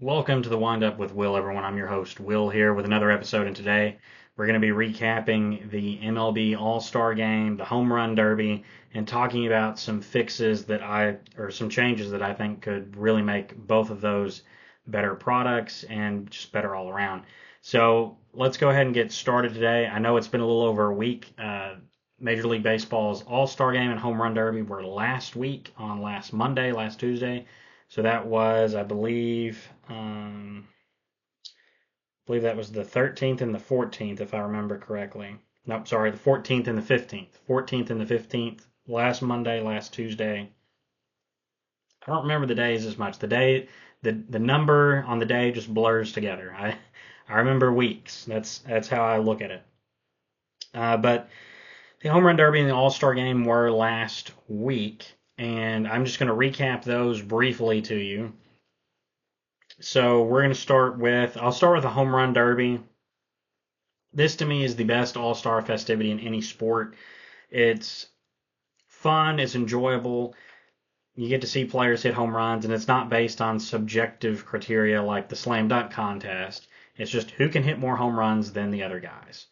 Welcome to the Wind Up with Will, everyone. I'm your host, Will, here with another episode, and today we're going to be recapping the MLB All-Star Game, the Home Run Derby, and talking about some some changes that I think could really make both of those better products and just better all around. So let's go ahead and get started today. I know it's been a little over a week. Major League Baseball's All-Star Game and Home Run Derby were last week on last Monday, last Tuesday. So that was, I believe that was the 13th and the 14th, if I remember correctly. Nope, sorry, the 14th and the 15th. 14th and the 15th, last Monday, last Tuesday. I don't remember the days as much. The number on the day just blurs together. I remember weeks. That's how I look at it. But the Home Run Derby and the All-Star Game were last week, and I'm just going to recap those briefly to you. So I'll start with the Home Run Derby. This to me is the best all-star festivity in any sport. It's fun, it's enjoyable. You get to see players hit home runs, and it's not based on subjective criteria like the slam dunk contest. It's just who can hit more home runs than the other guys.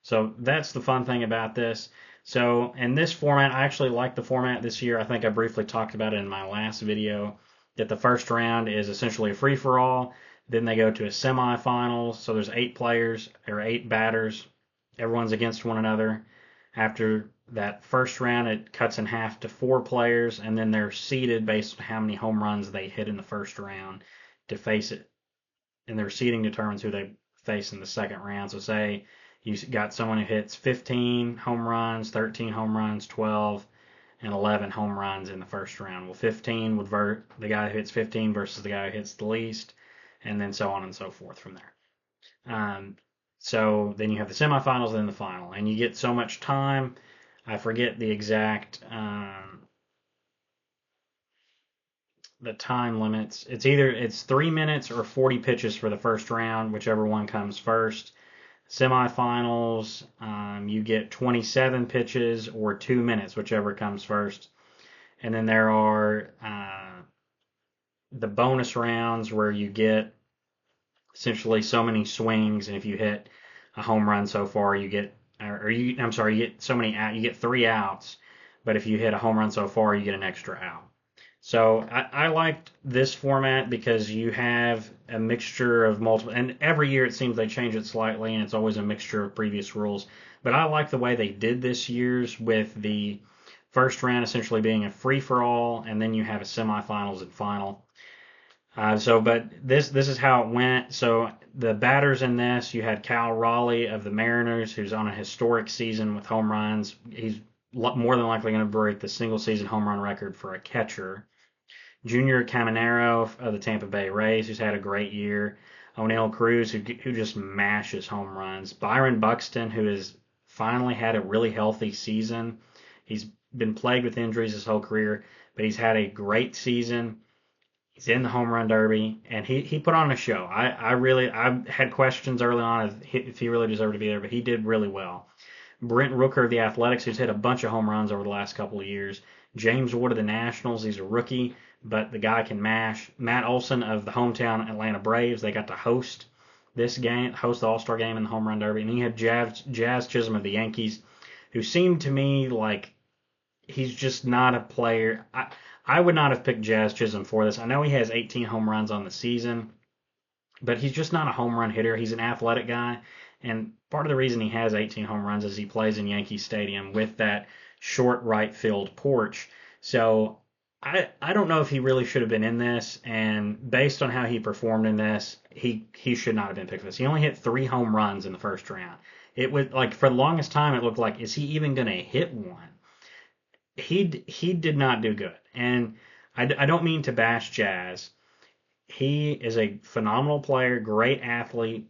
So that's the fun thing about this. So in this format, I actually like the format this year. I think I briefly talked about it in my last video, that the first round is essentially a free-for-all. Then they go to a semifinals. So there's 8 players or 8 batters. Everyone's against one another. After that first round, it cuts in half to 4 players, and then they're seeded based on how many home runs they hit in the first round to face it. And their seeding determines who they face in the second round. So say you got someone who hits 15 home runs, 13 home runs, 12, and 11 home runs in the first round. Well, 15 would the guy who hits 15 versus the guy who hits the least, and then so on and so forth from there. So then you have the semifinals and then the final, and you get so much time. I forget the exact the time limits. It's 3 minutes or 40 pitches for the first round, whichever one comes first. Semifinals, you get 27 pitches or 2 minutes, whichever comes first. And then there are the bonus rounds where you get essentially so many swings, and if you hit a home run so far, you get you get so many out, you get 3 outs, but if you hit a home run so far, you get an extra out. So I liked this format because you have a mixture of multiple, and every year it seems they change it slightly, and it's always a mixture of previous rules. But I like the way they did this year's, with the first round essentially being a free for all, and then you have a semifinals and final. But this is how it went. So the batters in this, you had Cal Raleigh of the Mariners, who's on a historic season with home runs. He's more than likely going to break the single season home run record for a catcher. Junior Caminero of the Tampa Bay Rays, who's had a great year. O'Neill Cruz, who just mashes home runs. Byron Buxton, who has finally had a really healthy season. He's been plagued with injuries his whole career, but he's had a great season. He's in the Home Run Derby, and he put on a show. I had questions early on if he really deserved to be there, but he did really well. Brent Rooker of the Athletics, who's hit a bunch of home runs over the last couple of years. James Wood of the Nationals, he's a rookie, but the guy can mash. Matt Olson of the hometown Atlanta Braves, they got to host this game, host the All-Star Game in the Home Run Derby. And he had Jazz Chisholm of the Yankees, who seemed to me like he's just not a player. I would not have picked Jazz Chisholm for this. I know he has 18 home runs on the season, but he's just not a home run hitter. He's an athletic guy, and part of the reason he has 18 home runs is he plays in Yankee Stadium with that short right field porch. So I don't know if he really should have been in this, and based on how he performed in this, he should not have been picked for this. He only hit 3 home runs in the first round. It was like, for the longest time, it looked like, is he even going to hit one? He did not do good, and I don't mean to bash Jazz. He is a phenomenal player, great athlete,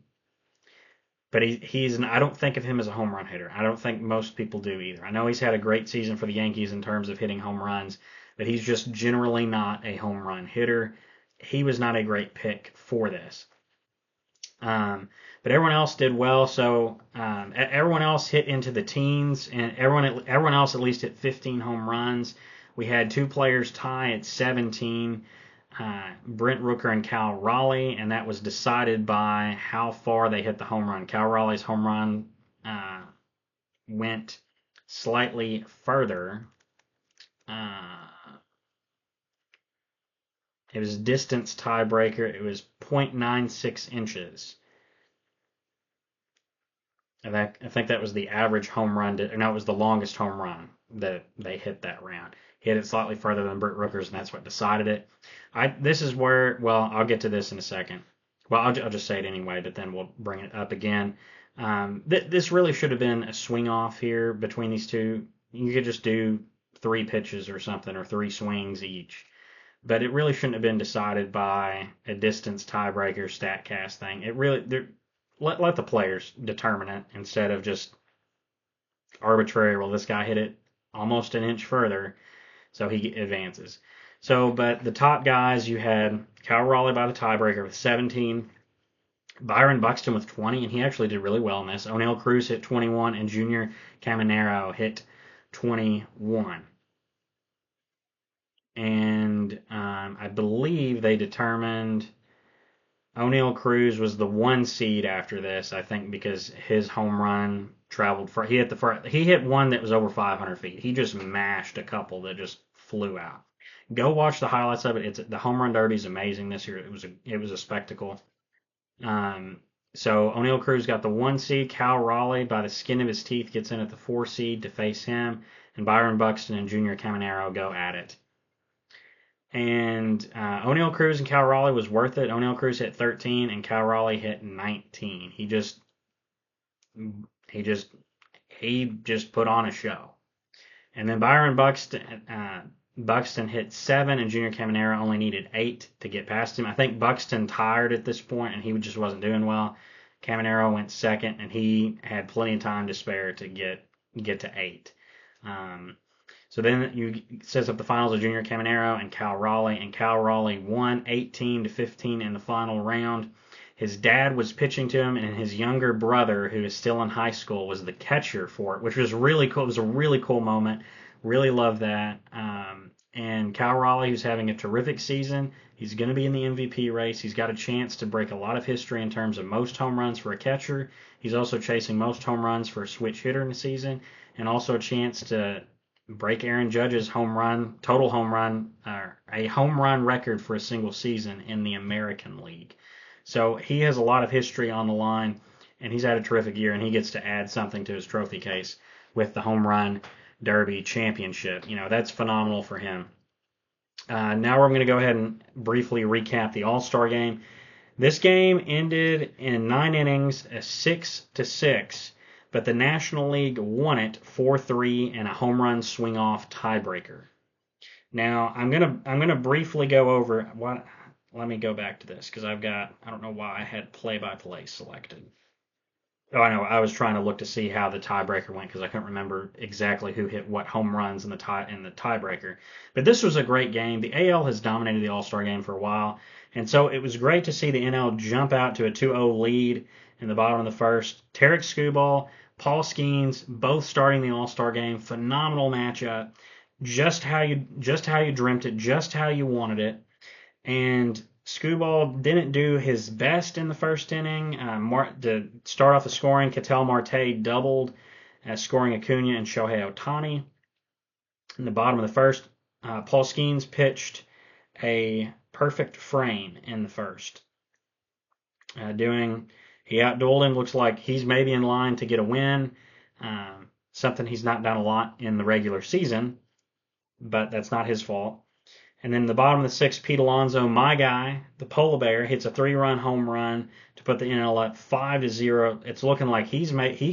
but I don't think of him as a home run hitter. I don't think most people do either. I know he's had a great season for the Yankees in terms of hitting home runs, but he's just generally not a home run hitter. He was not a great pick for this. But everyone else did well. So everyone else hit into the teens, and everyone else at least hit 15 home runs. We had 2 players tie at 17. Brent Rooker and Cal Raleigh, and that was decided by how far they hit the home run. Cal Raleigh's home run uh, went slightly further. Uh, it was a distance tiebreaker. It was 0.96 inches. I think that was the average home run. No, it was the longest home run that they hit that round. Hit it slightly further than Britt Rooker's, and that's what decided it. This is where, well, I'll get to this in a second. Well, I'll just say it anyway, but then we'll bring it up again. This really should have been a swing off here between these two. You could just do 3 pitches or something, or 3 swings each. But it really shouldn't have been decided by a distance tiebreaker StatCast thing. It really, let the players determine it instead of just arbitrary. Well, this guy hit it almost an inch further, so he advances. So, but the top guys, you had Cal Raleigh by the tiebreaker with 17, Byron Buxton with 20, and he actually did really well in this. O'Neill Cruz hit 21, and Junior Caminero hit 21. And I believe they determined O'Neill Cruz was the 1 seed after this, I think, because his home run traveled for he hit one that was over 500 feet. He just mashed a couple that just flew out. Go watch the highlights of it. It's the home run derby is amazing this year. It was a spectacle. Um, so O'Neill Cruz got the 1 seed. Cal Raleigh by the skin of his teeth gets in at the 4 seed to face him, and Byron Buxton and Junior Caminero go at it. And O'Neill Cruz and Cal Raleigh was worth it. O'Neill Cruz hit 13 and Cal Raleigh hit 19. He just put on a show. And then Buxton hit 7 and Junior Caminero only needed 8 to get past him. I think Buxton tired at this point and he just wasn't doing well. Caminero went second and he had plenty of time to spare to get to 8. So then you sets up the finals of Junior Caminero and Cal Raleigh won 18-15 in the final round. His dad was pitching to him, and his younger brother, who is still in high school, was the catcher for it, which was really cool. It was a really cool moment. Really loved that. And Cal Raleigh, who's having a terrific season, he's going to be in the MVP race. He's got a chance to break a lot of history in terms of most home runs for a catcher. He's also chasing most home runs for a switch hitter in the season, and also a chance to break Aaron Judge's total home run, a home run record for a single season in the American League. So he has a lot of history on the line, and he's had a terrific year, and he gets to add something to his trophy case with the home run derby championship. That's phenomenal for him. Now we're going to go ahead and briefly recap the All-Star game. This game ended in 9 innings, a 6-6. But the National League won it 4-3 in a home run swing off tiebreaker. Now I'm gonna briefly go over what. Let me go back to this because I don't know why I had play-by-play selected. Oh, I know. I was trying to look to see how the tiebreaker went because I couldn't remember exactly who hit what home runs in the tiebreaker. But this was a great game. The AL has dominated the All-Star game for a while, and so it was great to see the NL jump out to a 2-0 lead in the bottom of the first. Tarek Skubal, Paul Skeens, both starting the All-Star game. Phenomenal matchup. Just how you dreamt it, just how you wanted it. And Skubal didn't do his best in the first inning. To start off the scoring, Ketel Marte doubled, scoring Acuna and Shohei Ohtani. In the bottom of the first, Paul Skeens pitched a perfect frame in the first. He outdueled him. Looks like he's maybe in line to get a win. Something he's not done a lot in the regular season, but that's not his fault. And then the bottom of the sixth, Pete Alonso, my guy, the Polar Bear, hits a 3-run home run to put the NL up 5-0. It's looking like he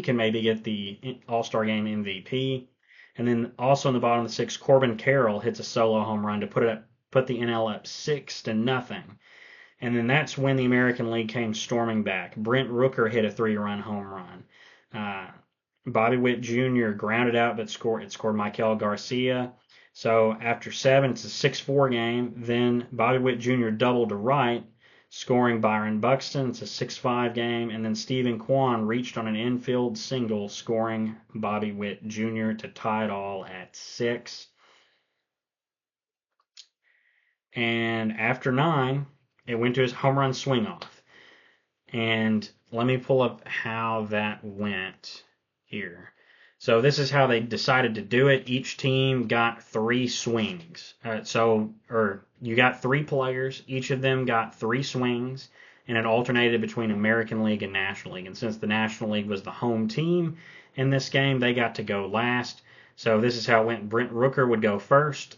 can maybe get the All-Star Game MVP. And then also in the bottom of the sixth, Corbin Carroll hits a solo home run to put the NL up 6-0. And then that's when the American League came storming back. Brent Rooker hit a 3-run home run. Bobby Witt Jr. grounded out, but scored Michael Garcia. So after 7, it's a 6-4 game. Then Bobby Witt Jr. doubled to right, scoring Byron Buxton. It's a 6-5 game. And then Stephen Kwan reached on an infield single, scoring Bobby Witt Jr. to tie it all at 6. And after 9, it went to his home run swing off. And let me pull up how that went here. So this is how they decided to do it. Each team got 3 swings. Or you got 3 players. Each of them got 3 swings, and it alternated between American League and National League. And since the National League was the home team in this game, they got to go last. So this is how it went. Brent Rooker would go first,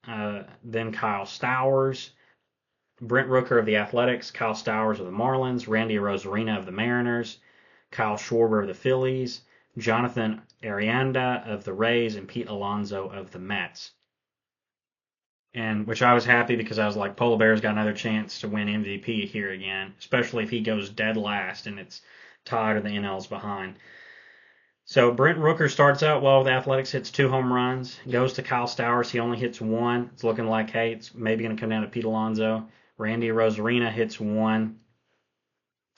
then Kyle Stowers, Brent Rooker of the Athletics, Kyle Stowers of the Marlins, Randy Arozarena of the Mariners, Kyle Schwarber of the Phillies, Jonathan Arianda of the Rays, and Pete Alonso of the Mets. And which I was happy because I was like, Polar Bear's got another chance to win MVP here again, especially if he goes dead last and it's tied or the NL's behind. So Brent Rooker starts out well with the Athletics, hits 2 home runs, goes to Kyle Stowers, he only hits 1. It's looking like, hey, it's maybe going to come down to Pete Alonso. Randy Arozarena hits 1.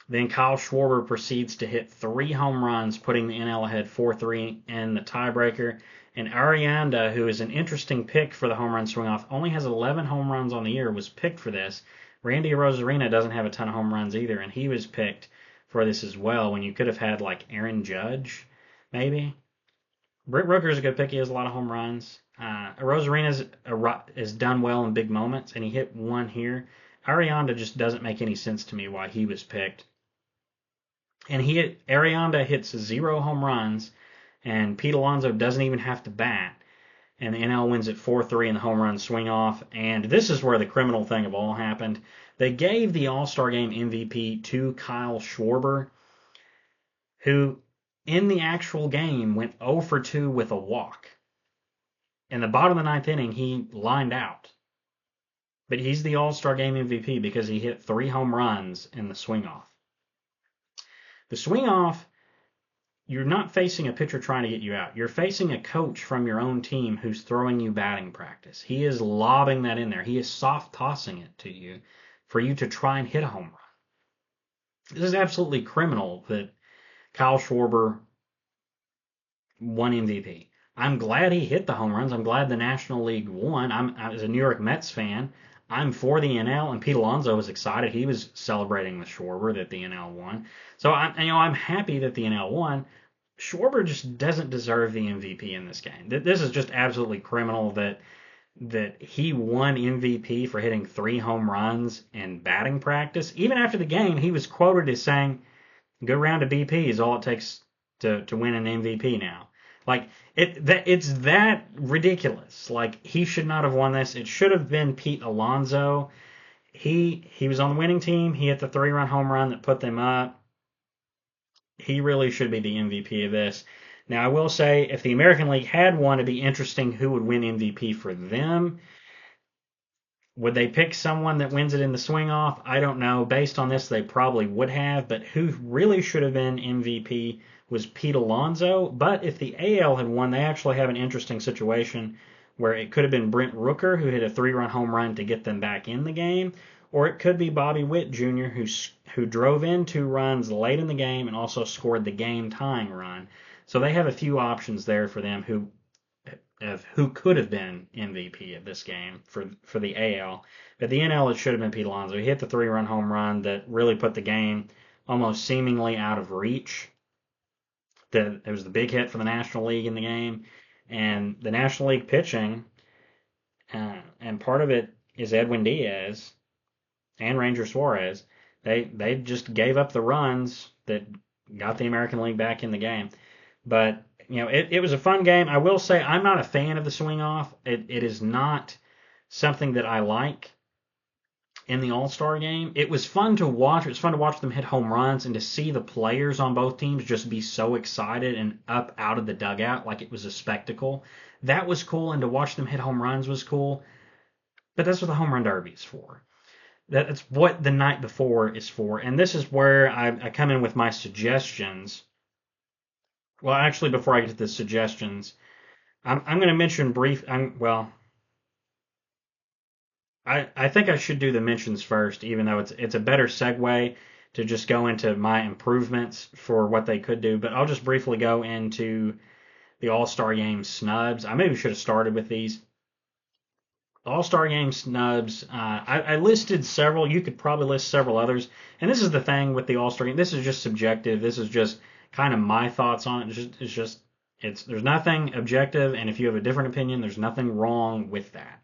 Then Kyle Schwarber proceeds to hit 3 home runs, putting the NL ahead 4-3 in the tiebreaker. And Arianda, who is an interesting pick for the home run swing-off, only has 11 home runs on the year, was picked for this. Randy Arozarena doesn't have a ton of home runs either, and he was picked for this as well, when you could have had like Aaron Judge, maybe. Brent Rooker is a good pick. He has a lot of home runs. Arozarena is done well in big moments, and he hit 1 here. Arianda just doesn't make any sense to me why he was picked. And Arianda hits 0 home runs, and Pete Alonso doesn't even have to bat. And the NL wins at 4-3 in the home run swing off. And this is where the criminal thing of all happened. They gave the All-Star Game MVP to Kyle Schwarber, who in the actual game went 0 for 2 with a walk. In the bottom of the 9th inning, he lined out. But he's the All-Star Game MVP because he hit 3 home runs in the swing-off. The swing-off, you're not facing a pitcher trying to get you out. You're facing a coach from your own team who's throwing you batting practice. He is lobbing that in there. He is soft-tossing it to you for you to try and hit a home run. This is absolutely criminal that Kyle Schwarber won MVP. I'm glad he hit the home runs. I'm glad the National League won. As a New York Mets fan, I'm for the NL, and Pete Alonso was excited. He was celebrating with Schwarber that the NL won. So I'm happy that the NL won. Schwarber just doesn't deserve the MVP in this game. This is just absolutely criminal that he won MVP for hitting 3 home runs in batting practice. Even after the game, he was quoted as saying, "Good round of BP is all it takes to win an MVP now." Like it's that ridiculous. Like he should not have won this. It should have been Pete Alonso. He was on the winning team. He hit the 3-run home run that put them up. He really should be the MVP of this. Now I will say, if the American League had one, it'd be interesting who would win MVP for them. Would they pick someone that wins it in the swing off? I don't know. Based on this, they probably would have. But who really should have been MVP was Pete Alonso. But if the AL had won, they actually have an interesting situation where it could have been Brent Rooker, who hit a 3-run home run to get them back in the game, or it could be Bobby Witt Jr., who drove in 2 runs late in the game and also scored the game-tying run. So they have a few options there for them of who could have been MVP of this game for the AL. But the NL, it should have been Pete Alonso. He hit the 3-run home run that really put the game almost seemingly out of reach. It was the big hit for the National League in the game. And the National League pitching, and part of it is Edwin Diaz and Ranger Suarez. They just gave up the runs that got the American League back in the game. But it was a fun game. I will say I'm not a fan of the swing off. It is not something that I like in the All-Star game. It was fun to watch. It was fun to watch them hit home runs and to see the players on both teams just be so excited and up out of the dugout like it was a spectacle. That was cool, and to watch them hit home runs was cool. But that's what the home run derby is for. That's what the night before is for. And this is where I come in with my suggestions. Well, actually, before I get to the suggestions, I'm going to mention I think I should do the mentions first, even though it's a better segue to just go into my improvements for what they could do. But I'll just briefly go into the All-Star Game snubs. I maybe should have started with these. All-Star Game snubs. I listed several. You could probably list several others. And this is the thing with the All-Star Game. This is just subjective. This is just kind of my thoughts on it. It's there's nothing objective. And if you have a different opinion, there's nothing wrong with that.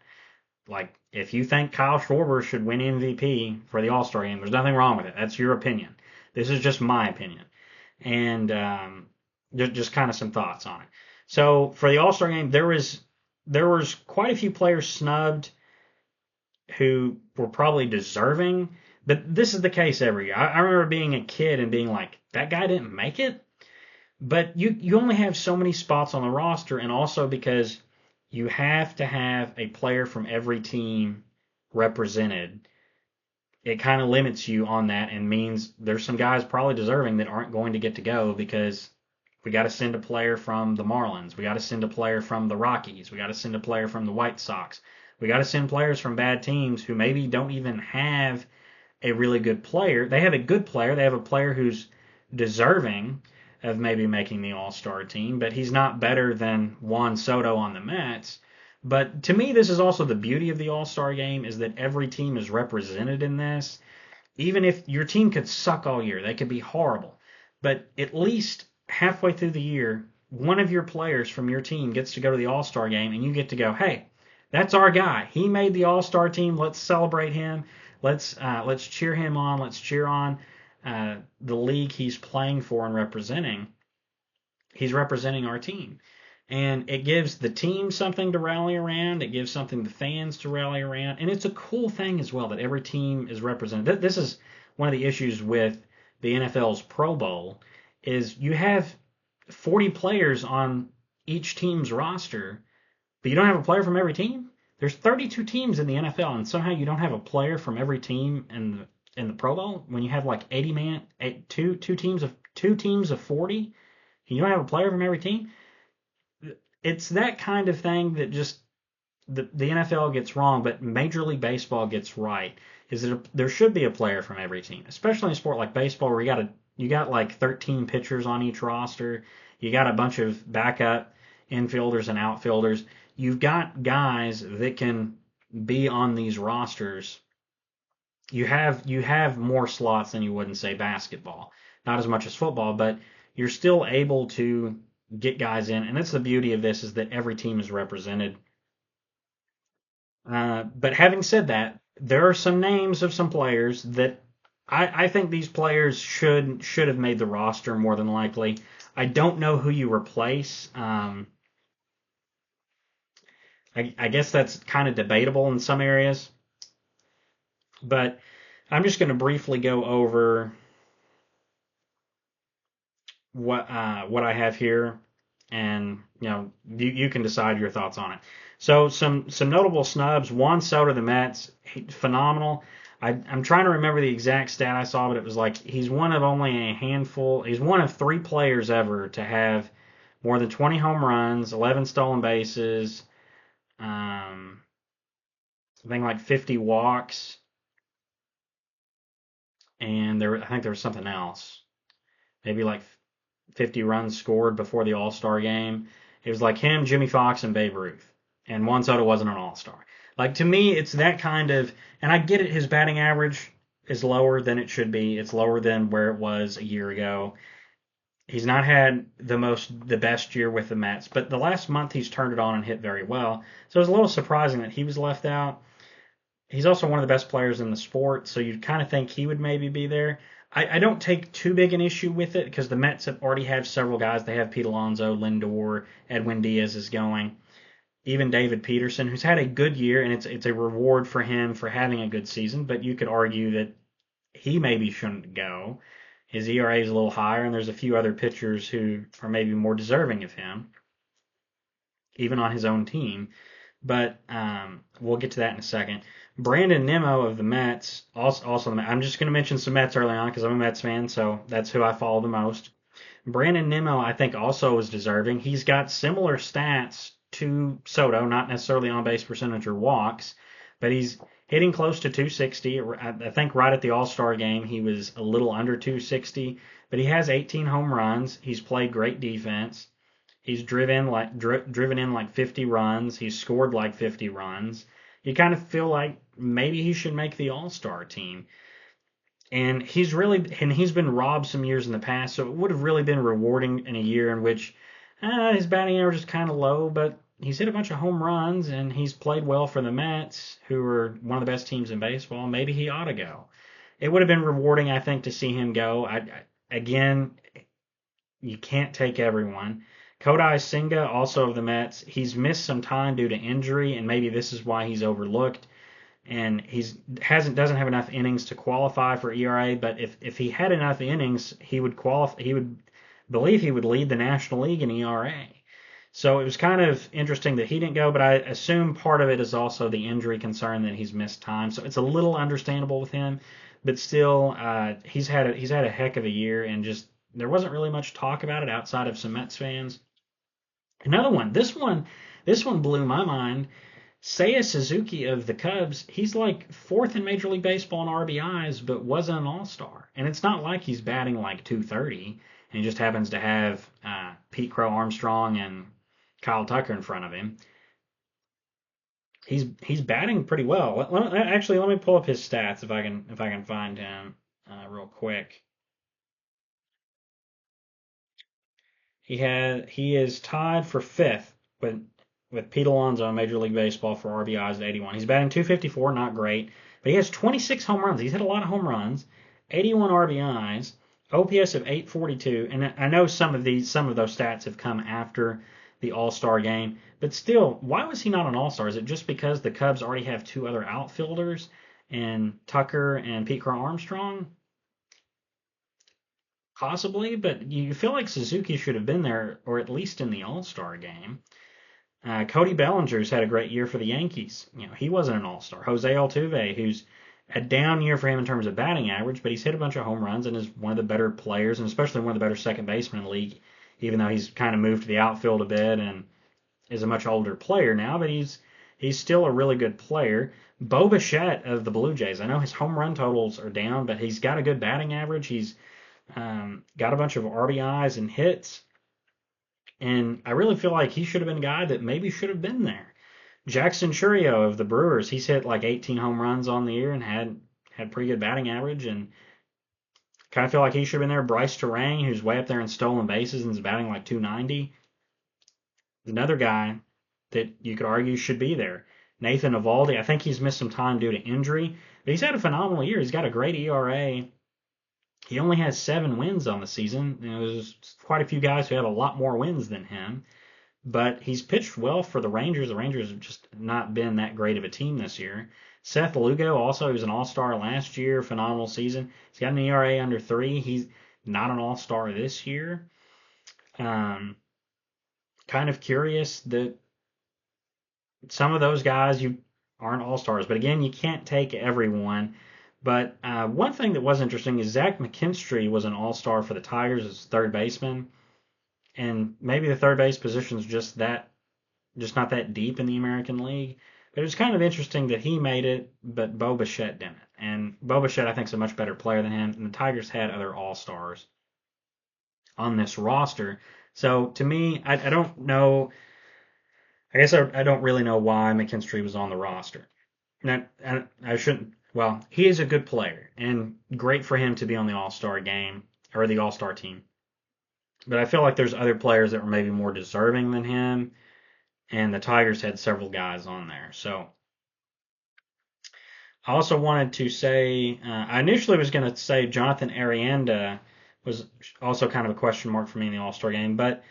Like if you think Kyle Schwarber should win MVP for the All-Star Game, there's nothing wrong with it. That's your opinion. This is just my opinion. And just kind of some thoughts on it. So for the All-Star Game, there was quite a few players snubbed who were probably deserving. But this is the case every year. I remember being a kid and being like, that guy didn't make it. But you only have so many spots on the roster, and also because you have to have a player from every team represented, it kind of limits you on that and means there's some guys probably deserving that aren't going to get to go because we got to send a player from the Marlins. We got to send a player from the Rockies. We got to send a player from the White Sox. We got to send players from bad teams who maybe don't even have a really good player. They have a good player. They have a player who's deserving of maybe making the All-Star team, but he's not better than Juan Soto on the Mets. But to me, this is also the beauty of the All-Star game is that every team is represented in this. Even if your team could suck all year, they could be horrible. But at least halfway through the year, one of your players from your team gets to go to the All-Star game and you get to go, hey, that's our guy. He made the All-Star team. Let's celebrate him. Let's cheer him on. Let's cheer on the league he's playing for and representing. He's representing our team. And it gives the team something to rally around. It gives something the fans to rally around. And it's a cool thing as well that every team is represented. This is one of the issues with the NFL's Pro Bowl is you have 40 players on each team's roster, but you don't have a player from every team. There's 32 teams in the NFL, and somehow you don't have a player from every team in the Pro Bowl when you have like 80 man, two teams of 40. And you don't have a player from every team. It's that kind of thing that just the NFL gets wrong, but Major League Baseball gets right. Is that there should be a player from every team, especially in a sport like baseball where you got like 13 pitchers on each roster. You got a bunch of backup infielders and outfielders. You've got guys that can be on these rosters. You have more slots than you would in say basketball. Not as much as football, but you're still able to get guys in, and that's the beauty of this is that every team is represented. But having said that, there are some names of some players that I think these players should have made the roster more than likely. I don't know who you replace. I guess that's kind of debatable in some areas, but I'm just going to briefly go over what I have here, and you can decide your thoughts on it. So some notable snubs. Juan Soto, the Mets, phenomenal. I'm trying to remember the exact stat I saw, but it was like he's one of only a handful. He's one of three players ever to have more than 20 home runs, 11 stolen bases, something like 50 walks, and I think there was something else, maybe like 50 runs scored before the All-Star game. It was like him, Jimmy Fox, and Babe Ruth. And Juan Soto wasn't an All-Star. Like to me, it's that kind of, and I get it. His batting average is lower than it should be. It's lower than where it was a year ago. He's not had the best year with the Mets, but the last month he's turned it on and hit very well. So it was a little surprising that he was left out. He's also one of the best players in the sport, so you'd kind of think he would maybe be there. I don't take too big an issue with it because the Mets have already have several guys. They have Pete Alonso, Lindor, Edwin Diaz is going, even David Peterson, who's had a good year, and it's a reward for him for having a good season. But you could argue that he maybe shouldn't go. His ERA is a little higher, and there's a few other pitchers who are maybe more deserving of him, even on his own team. But we'll get to that in a second. Brandon Nimmo of the Mets, also the Mets. I'm just going to mention some Mets early on because I'm a Mets fan, so that's who I follow the most. Brandon Nimmo, I think, also is deserving. He's got similar stats to Soto, not necessarily on base percentage or walks, but he's hitting close to 260. I think right at the All-Star game he was a little under 260, but he has 18 home runs. He's played great defense. He's driven in like 50 runs. He's scored like 50 runs. you kind of feel like maybe he should make the All-Star team. And he's been robbed some years in the past, so it would have really been rewarding in a year in which his batting average is kind of low, but he's hit a bunch of home runs and he's played well for the Mets, who are one of the best teams in baseball. Maybe he ought to go. It would have been rewarding, I think, to see him go. Again, you can't take everyone. Kodai Senga, also of the Mets, he's missed some time due to injury, and maybe this is why he's overlooked. And doesn't have enough innings to qualify for ERA. But if he had enough innings, he would qualify. He would believe he would lead the National League in ERA. So it was kind of interesting that he didn't go, but I assume part of it is also the injury concern that he's missed time. So it's a little understandable with him, but still, he's had a heck of a year, and just there wasn't really much talk about it outside of some Mets fans. Another one, this one blew my mind. Seiya Suzuki of the Cubs, he's like fourth in Major League Baseball in RBIs, but wasn't an All-Star. And it's not like he's batting like 230, and he just happens to have Pete Crow Armstrong and Kyle Tucker in front of him. He's batting pretty well. Let me pull up his stats if I can find him real quick. He is tied for fifth with Pete Alonso in Major League Baseball for RBIs at 81. He's batting 254, not great, but he has 26 home runs. He's hit a lot of home runs, 81 RBIs, OPS of 842, and I know some of those stats have come after the All-Star game, but still, why was he not an All-Star? Is it just because the Cubs already have two other outfielders, and Tucker and Pete Crow Armstrong? Possibly, but you feel like Suzuki should have been there, or at least in the All-Star game. Cody Bellinger's had a great year for the Yankees. He wasn't an All-Star. Jose Altuve, who's a down year for him in terms of batting average, but he's hit a bunch of home runs and is one of the better players, and especially one of the better second basemen in the league, even though he's kind of moved to the outfield a bit and is a much older player now, but he's still a really good player. Bo Bichette of the Blue Jays, I know his home run totals are down, but he's got a good batting average. He's got a bunch of RBIs and hits, and I really feel like he should have been a guy that maybe should have been there. Jackson Chourio of the Brewers, he's hit like 18 home runs on the year and had pretty good batting average, and kind of feel like he should have been there. Bryce Terang, who's way up there in stolen bases and is batting like 290, another guy that you could argue should be there. Nathan Eovaldi, I think he's missed some time due to injury, but he's had a phenomenal year. He's got a great ERA. He only has 7 wins on the season. There's quite a few guys who have a lot more wins than him, but he's pitched well for the Rangers. The Rangers have just not been that great of a team this year. Seth Lugo, also, he was an All-Star last year, phenomenal season. He's got an ERA under 3. He's not an All-Star this year. Kind of curious that some of those guys you aren't All-Stars, but again, you can't take everyone. But one thing that was interesting is Zach McKinstry was an All-Star for the Tigers as third baseman, and maybe the third base position is just not that deep in the American League. But it was kind of interesting that he made it, but Bo Bichette didn't. And Bo Bichette, I think, is a much better player than him, and the Tigers had other All-Stars on this roster. So to me, I don't know. I guess I don't really know why McKinstry was on the roster. Now, I shouldn't. Well, he is a good player, and great for him to be on the All-Star game, or the All-Star team. But I feel like there's other players that were maybe more deserving than him, and the Tigers had several guys on there. So I also wanted to say, I initially was going to say Jonathan Arianda was also kind of a question mark for me in the All-Star game, but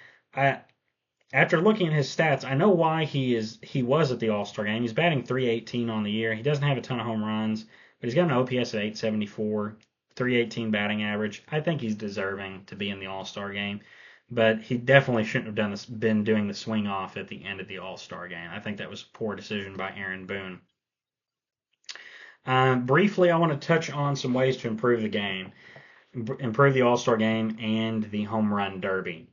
after looking at his stats, I know why he was at the All-Star game. He's batting 318 on the year. He doesn't have a ton of home runs, but he's got an OPS at 874, 318 batting average. I think he's deserving to be in the All-Star game, but he definitely shouldn't have been doing the swing off at the end of the All-Star game. I think that was a poor decision by Aaron Boone. Briefly, I want to touch on some ways to improve the game, improve the All-Star game and the Home Run Derby.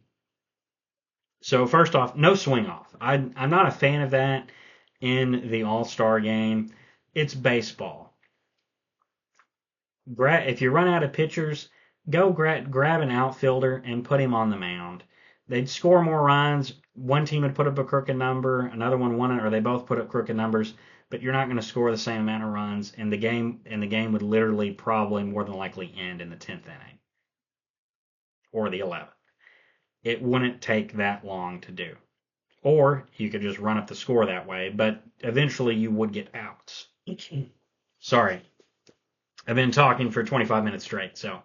So first off, no swing off. I'm not a fan of that in the All-Star game. It's baseball. If you run out of pitchers, go grab an outfielder and put him on the mound. They'd score more runs. One team would put up a crooked number, another one won it, or they both put up crooked numbers. but you're not going to score the same amount of runs, and the game would literally probably more than likely end in the 10th inning or the 11th. It wouldn't take that long to do. Or you could just run up the score that way, but eventually you would get outs. Sorry, I've been talking for 25 minutes straight, so.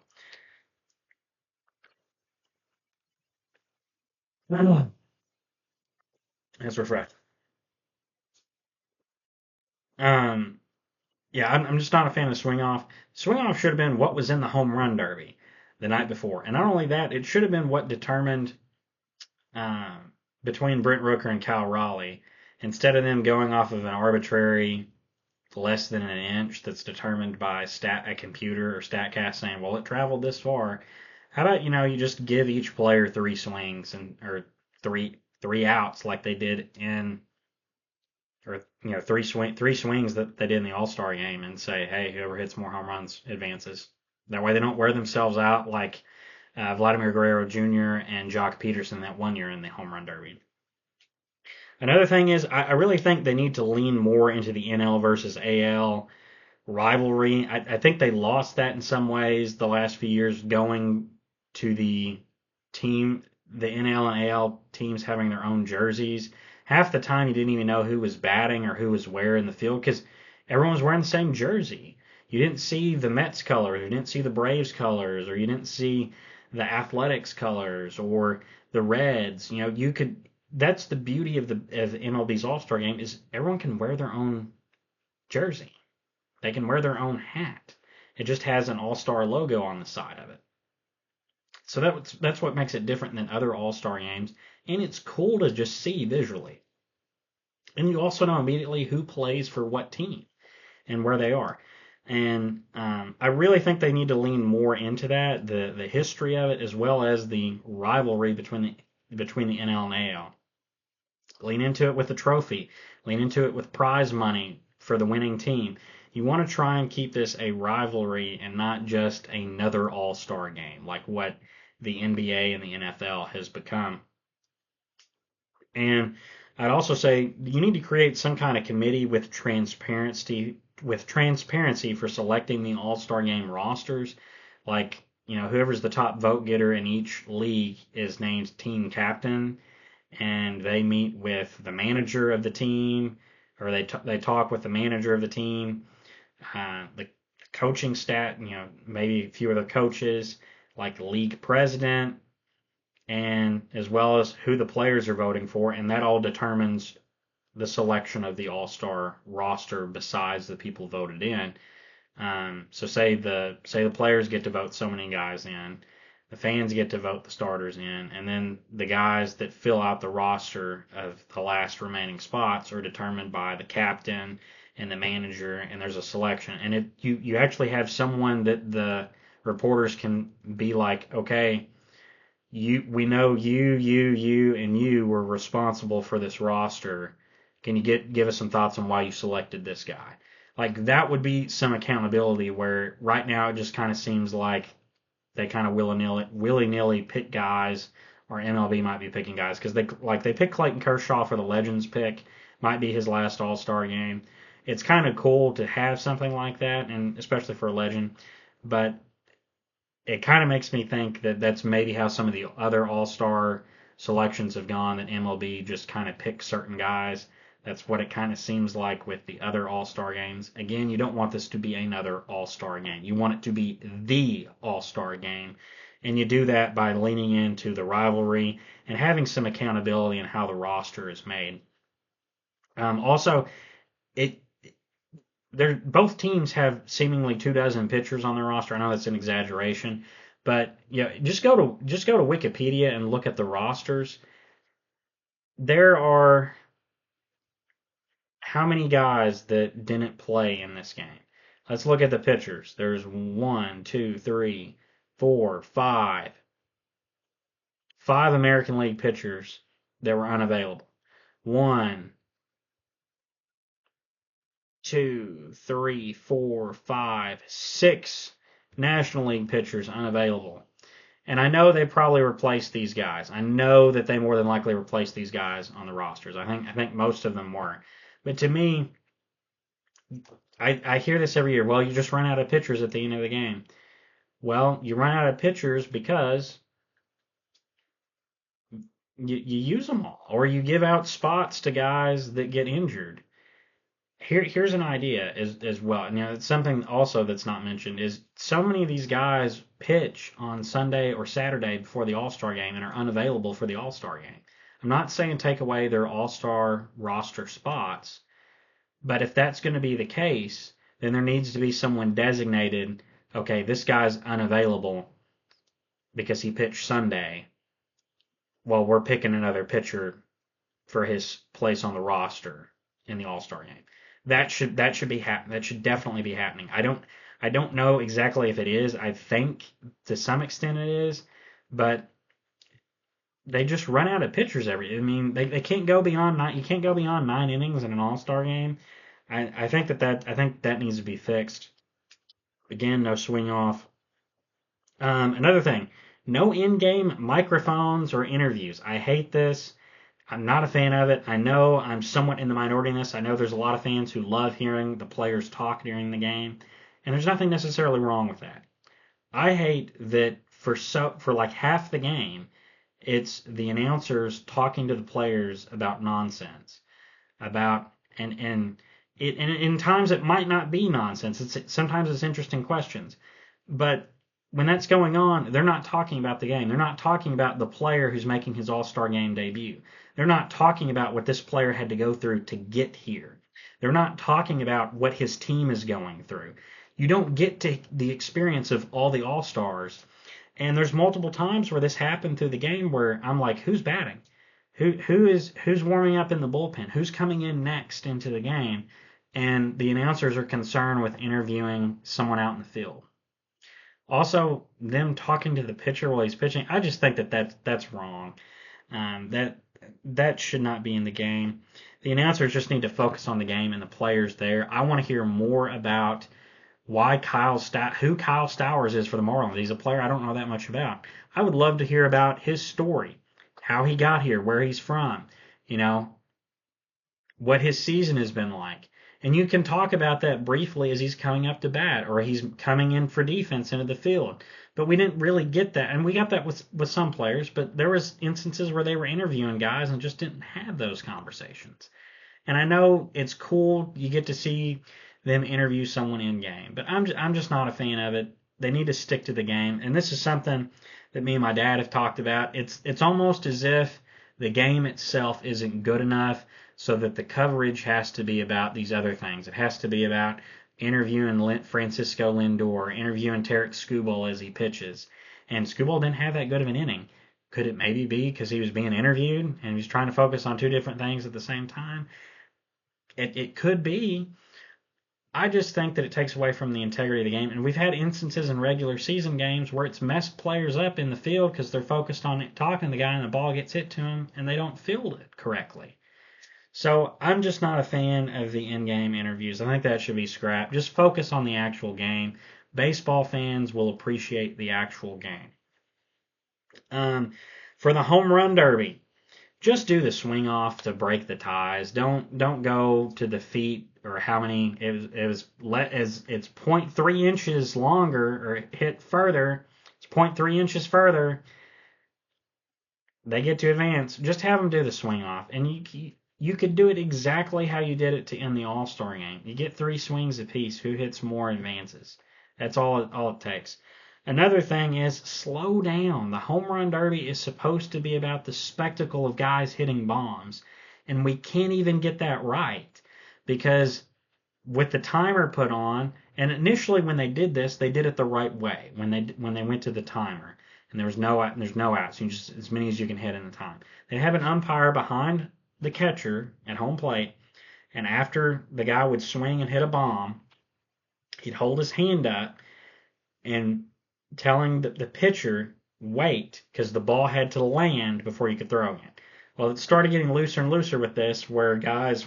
That's refreshing. Um, yeah, I'm just not a fan of swing off. Swing off should have been what was in the home run derby the night before, and not only that, it should have been what determined between Brent Rooker and Kyle Raleigh, instead of them going off of an arbitrary less than an inch that's determined by a computer or Statcast saying, well, it traveled this far. How about you just give each player three swings or three outs like they did in or three swings that they did in the All Star game and say, hey, whoever hits more home runs advances. That way they don't wear themselves out like Vladimir Guerrero Jr. and Jock Peterson that one year in the home run derby. Another thing is, I really think they need to lean more into the NL versus AL rivalry. I think they lost that in some ways the last few years, going to the NL and AL teams having their own jerseys. Half the time you didn't even know who was batting or who was where in the field because everyone was wearing the same jersey. You didn't see the Mets colors, you didn't see the Braves colors, or you didn't see the Athletics colors or the Reds. You could. That's the beauty of the MLB's All Star Game is everyone can wear their own jersey. They can wear their own hat. It just has an All Star logo on the side of it. So that's what makes it different than other All Star games, and it's cool to just see visually. And you also know immediately who plays for what team and where they are. And I really think they need to lean more into that, the history of it, as well as the rivalry between the NL and AL. Lean into it with a trophy. Lean into it with prize money for the winning team. You want to try and keep this a rivalry and not just another all-star game like what the NBA and the NFL has become. And I'd also say you need to create some kind of committee with transparency for selecting the all-star game rosters. Like, whoever's the top vote getter in each league is named team captain, and they meet with the manager of the team, or they talk with the manager of the team, the coaching staff, maybe a few of the coaches, like the league president, and as well as who the players are voting for, and that all determines the selection of the all-star roster besides the people voted in. So say the players get to vote so many guys in, the fans get to vote the starters in, and then the guys that fill out the roster of the last remaining spots are determined by the captain and the manager, and there's a selection. And you actually have someone that the reporters can be like, okay, we know you, and you were responsible for this roster. Can you give us some thoughts on why you selected this guy? Like that would be some accountability where right now it just kind of seems like they kind of willy-nilly pick guys, or MLB might be picking guys because they pick Clayton Kershaw for the Legends pick, might be his last All-Star game. It's kind of cool to have something like that, and especially for a legend, but it kind of makes me think that that's maybe how some of the other All-Star selections have gone, that MLB just kind of picks certain guys. That's what it kind of seems like with the other All-Star games. Again, you don't want this to be another All-Star game. You want it to be the All-Star game. And you do that by leaning into the rivalry and having some accountability in how the roster is made. Also, both teams have seemingly 24 pitchers on their roster. I know that's an exaggeration, but just go to Wikipedia and look at the rosters. There are how many guys that didn't play in this game? Let's look at the pitchers. There's 1, 2, 3, 4, 5. 5 American League pitchers that were unavailable. 1, 2, 3, 4, 5, 6 National League pitchers unavailable. And I know they probably replaced these guys. I know that they more than likely replaced these guys on the rosters. I think most of them were. But to me, I hear this every year. Well, you just run out of pitchers at the end of the game. Well, you run out of pitchers because you use them all, or you give out spots to guys that get injured. Here's an idea as well. Now, it's something also that's not mentioned is so many of these guys pitch on Sunday or Saturday before the All-Star game and are unavailable for the All-Star game. I'm not saying take away their All-Star roster spots, but if that's going to be the case, then there needs to be someone designated. Okay, this guy's unavailable because he pitched Sunday. Well, we're picking another pitcher for his place on the roster in the All-Star game. That should definitely be happening. I don't know exactly if it is. I think to some extent it is, but they just run out of pitchers I mean, they can't go beyond nine. You can't go beyond 9 innings in an All-Star game. I think that needs to be fixed. Again, no swing off. Another thing, no in-game microphones or interviews. I hate this. I'm not a fan of it. I know I'm somewhat in the minority in this. I know there's a lot of fans who love hearing the players talk during the game, and there's nothing necessarily wrong with that. I hate that for like half the game, it's the announcers talking to the players about nonsense, about and in times it might not be nonsense. Sometimes it's interesting questions, but when that's going on, they're not talking about the game. They're not talking about the player who's making his All-Star game debut. They're not talking about what this player had to go through to get here. They're not talking about what his team is going through. You don't get to the experience of all the All-Stars. And there's multiple times where this happened through the game where I'm like, who's batting? Who's warming up in the bullpen? Who's coming in next into the game? And the announcers are concerned with interviewing someone out in the field. Also, them talking to the pitcher while he's pitching, I just think that's wrong. That should not be in the game. The announcers just need to focus on the game and the players there. I want to hear more about who Kyle Stowers is for the Marlins. He's a player I don't know that much about. I would love to hear about his story, how he got here, where he's from, you know, what his season has been like. And you can talk about that briefly as he's coming up to bat or he's coming in for defense into the field. But we didn't really get that. And we got that with some players, but there was instances where they were interviewing guys and just didn't have those conversations. And I know it's cool you get to see them interview someone in game, but I'm just not a fan of it. They need to stick to the game. And this is something that me and my dad have talked about. It's almost as if the game itself isn't good enough so that the coverage has to be about these other things. It has to be about interviewing Francisco Lindor, interviewing Tarek Skubal as he pitches. And Skubal didn't have that good of an inning. Could it maybe be because he was being interviewed and he was trying to focus on two different things at the same time? It could be. I just think that it takes away from the integrity of the game. And we've had instances in regular season games where it's messed players up in the field because they're focused on talking to the guy and the ball gets hit to them and they don't field it correctly. So I'm just not a fan of the in-game interviews. I think that should be scrapped. Just focus on the actual game. Baseball fans will appreciate the actual game. For the home run derby, just do the swing off to break the ties. Don't go to the feet or how many it's 0.3 inches longer or hit further. It's 0.3 inches further. They get to advance. Just have them do the swing off, and you could do it exactly how you did it to end the All-Star game. You get 3 swings apiece. Who hits more advances. That's all it takes. Another thing is slow down. The home run derby is supposed to be about the spectacle of guys hitting bombs, and we can't even get that right because with the timer put on, and initially when they did this, they did it the right way when they went to the timer, and there's no outs. You just as many as you can hit in the time. They have an umpire behind the catcher at home plate, and after the guy would swing and hit a bomb, he'd hold his hand up and telling the pitcher wait because the ball had to land before you could throw it. Well, it started getting looser and looser with this where guys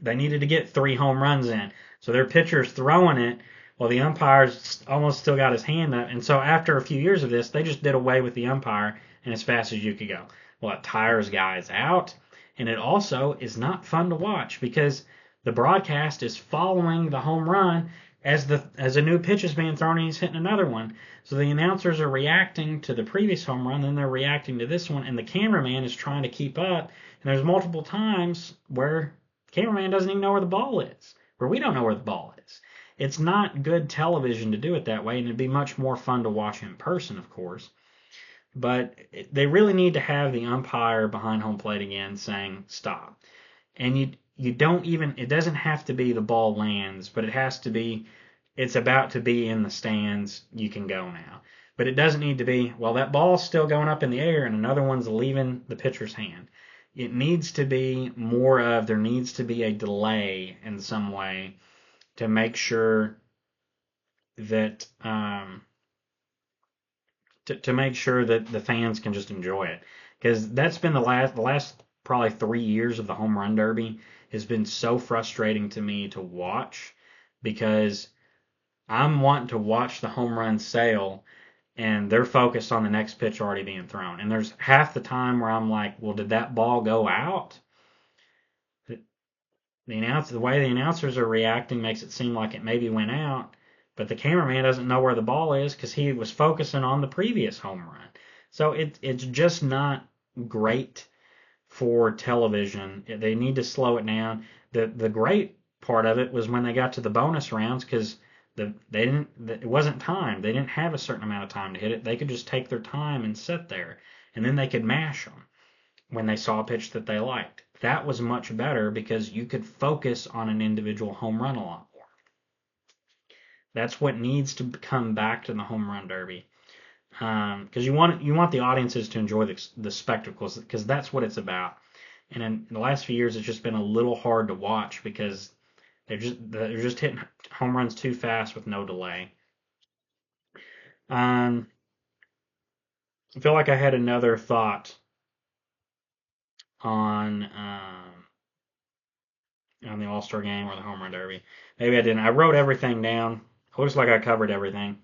they needed to get 3 home runs in. So their pitcher's throwing it while the umpire's almost still got his hand up. And so after a few years of this, they just did away with the umpire and as fast as you could go. Well, it tires guys out, and it also is not fun to watch because the broadcast is following the home run as a new pitch is being thrown and he's hitting another one. So the announcers are reacting to the previous home run, then they're reacting to this one, and the cameraman is trying to keep up. And there's multiple times where the cameraman doesn't even know where the ball is, where we don't know where the ball is. It's not good television to do it that way, and it'd be much more fun to watch in person, of course. But they really need to have the umpire behind home plate again saying stop. And you don't even, it doesn't have to be the ball lands, but it has to be, it's about to be in the stands, you can go now. But it doesn't need to be, well, that ball's still going up in the air and another one's leaving the pitcher's hand. It needs to be more of, there needs to be a delay in some way to make sure that to make sure that the fans can just enjoy it, because that's been the last probably 3 years of the home run derby has been so frustrating to me to watch, because I'm wanting to watch the home run sail and they're focused on the next pitch already being thrown, and there's half the time where I'm like, well, did that ball go out? The way the announcers are reacting makes it seem like it maybe went out, but the cameraman doesn't know where the ball is because he was focusing on the previous home run. So it's just not great for television. They need to slow it down. The great part of it was when they got to the bonus rounds, because it wasn't time. They didn't have a certain amount of time to hit it. They could just take their time and sit there, and then they could mash them when they saw a pitch that they liked. That was much better because you could focus on an individual home run a lot more. That's what needs to come back to the home run derby, because you want the audiences to enjoy the spectacles, because that's what it's about. And in the last few years, it's just been a little hard to watch because they're just hitting home runs too fast with no delay. I feel like I had another thought on the All-Star game or the home run derby. Maybe I didn't. I wrote everything down. It looks like I covered everything.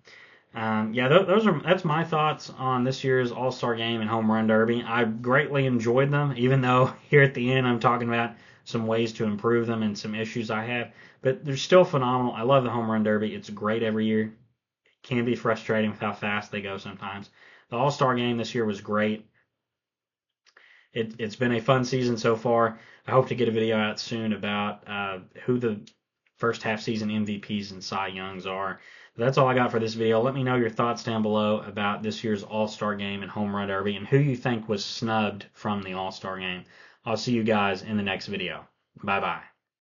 Yeah, that's my thoughts on this year's All-Star game and home run derby. I greatly enjoyed them, even though here at the end I'm talking about some ways to improve them and some issues I have. But they're still phenomenal. I love the home run derby. It's great every year. It can be frustrating with how fast they go sometimes. The All-Star game this year was great. It's been a fun season so far. I hope to get a video out soon about who the first half season MVPs and Cy Youngs are. But that's all I got for this video. Let me know your thoughts down below about this year's All-Star game and home run derby, and who you think was snubbed from the All-Star game. I'll see you guys in the next video. Bye-bye.